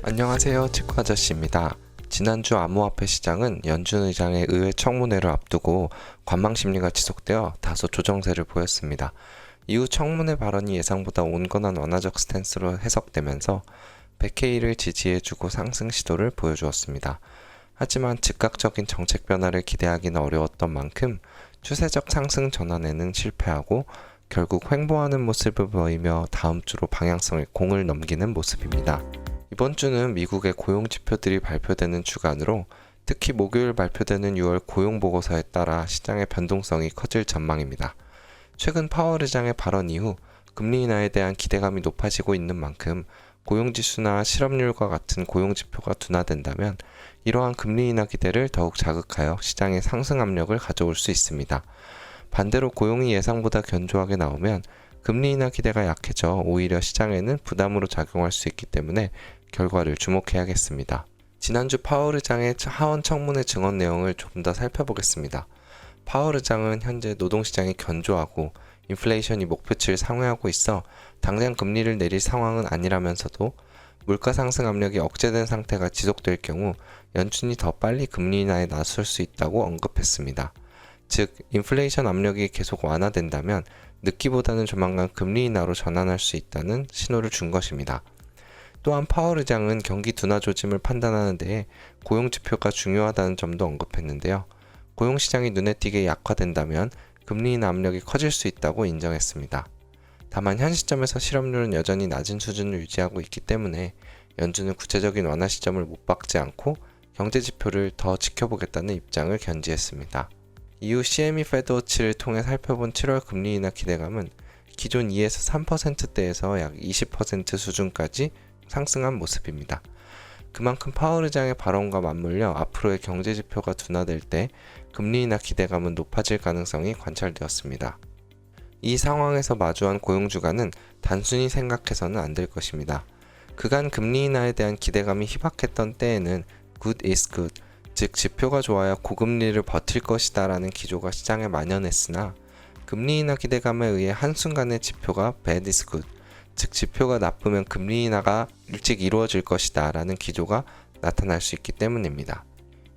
안녕하세요, 치과 아저씨입니다. 지난주 암호화폐 시장은 연준 의장의 의회 청문회를 앞두고 관망 심리가 지속되어 다소 조정세를 보였습니다. 이후 청문회 발언이 예상보다 온건한 완화적 스탠스로 해석되면서 백케이를 지지해주고 상승 시도를 보여주었습니다. 하지만 즉각적인 정책 변화를 기대하기는 어려웠던 만큼 추세적 상승 전환에는 실패하고 결국 횡보하는 모습을 보이며 다음 주로 방향성을 공을 넘기는 모습입니다. 이번 주는 미국의 고용 지표들이 발표되는 주간으로 특히 목요일 발표되는 6월 고용 보고서에 따라 시장의 변동성이 커질 전망입니다. 최근 파월 의장의 발언 이후 금리 인하에 대한 기대감이 높아지고 있는 만큼 고용지수나 실업률과 같은 고용 지표가 둔화된다면 이러한 금리 인하 기대를 더욱 자극하여 시장의 상승 압력을 가져올 수 있습니다. 반대로 고용이 예상보다 견조하게 나오면 금리 인하 기대가 약해져 오히려 시장에는 부담으로 작용할 수 있기 때문에 결과를 주목해야겠습니다. 지난주 파월 의장의 하원 청문회 증언 내용을 조금 더 살펴보겠습니다. 파월 의장은 현재 노동시장이 견조하고 인플레이션이 목표치를 상회하고 있어 당장 금리를 내릴 상황은 아니라면서도 물가 상승 압력이 억제된 상태가 지속될 경우 연준이 더 빨리 금리 인하에 나설 수 있다고 언급했습니다. 즉, 인플레이션 압력이 계속 완화된다면 늦기보다는 조만간 금리 인하로 전환할 수 있다는 신호를 준 것입니다. 또한 파월 의장은 경기 둔화 조짐을 판단하는 데에 고용 지표가 중요하다는 점도 언급했는데요. 고용 시장이 눈에 띄게 약화된다면 금리 인하 압력이 커질 수 있다고 인정했습니다. 다만 현 시점에서 실업률은 여전히 낮은 수준을 유지하고 있기 때문에 연준은 구체적인 완화 시점을 못 박지 않고 경제 지표를 더 지켜보겠다는 입장을 견지했습니다. 이후 CME 페드워치를 통해 살펴본 7월 금리 인하 기대감은 기존 2에서 3%대에서 약 20% 수준까지 상승한 모습입니다. 그만큼 파월 의장의 발언과 맞물려 앞으로의 경제 지표가 둔화될 때 금리 인하 기대감은 높아질 가능성이 관찰되었습니다. 이 상황에서 마주한 고용주가는 단순히 생각해서는 안 될 것입니다. 그간 금리 인하에 대한 기대감이 희박했던 때에는 good is good, 즉 지표가 좋아야 고금리를 버틸 것이다 라는 기조가 시장에 만연했으나 금리 인하 기대감에 의해 한순간에 지표가 bad is good, 즉 지표가 나쁘면 금리 인하가 일찍 이루어질 것이다 라는 기조가 나타날 수 있기 때문입니다.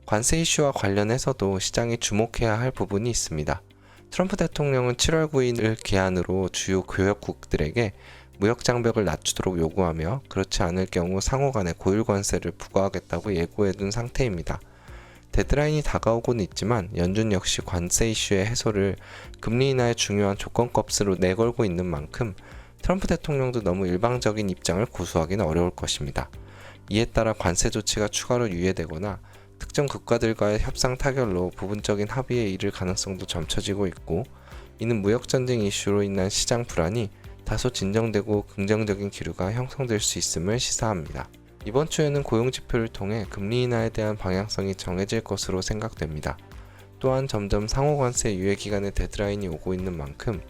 관세 이슈와 관련해서도 시장이 주목해야 할 부분이 있습니다. 트럼프 대통령은 7월 9일을 기한으로 주요 교역국들에게 무역 장벽을 낮추도록 요구하며 그렇지 않을 경우 상호 간의 고율 관세를 부과하겠다고 예고해둔 상태입니다. 데드라인이 다가오고는 있지만 연준 역시 관세 이슈의 해소를 금리 인하의 중요한 조건값으로 내걸고 있는 만큼 트럼프 대통령도 너무 일방적인 입장을 고수하기는 어려울 것입니다. 이에 따라 관세 조치가 추가로 유예되거나 특정 국가들과의 협상 타결로 부분적인 합의에 이를 가능성도 점쳐지고 있고, 이는 무역전쟁 이슈로 인한 시장 불안이 다소 진정되고 긍정적인 기류가 형성될 수 있음을 시사합니다. 이번 주에는 고용지표를 통해 금리 인하에 대한 방향성이 정해질 것으로 생각됩니다. 또한 점점 상호관세 유예 기간의 데드라인이 오고 있는 만큼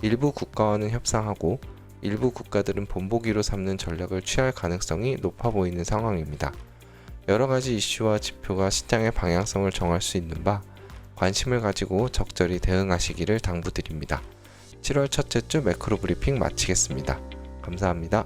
일부 국가와는 협상하고 일부 국가들은 본보기로 삼는 전략을 취할 가능성이 높아 보이는 상황입니다. 여러가지 이슈와 지표가 시장의 방향성을 정할 수 있는 바 관심을 가지고 적절히 대응하시기를 당부드립니다. 7월 첫째 주 매크로 브리핑 마치겠습니다. 감사합니다.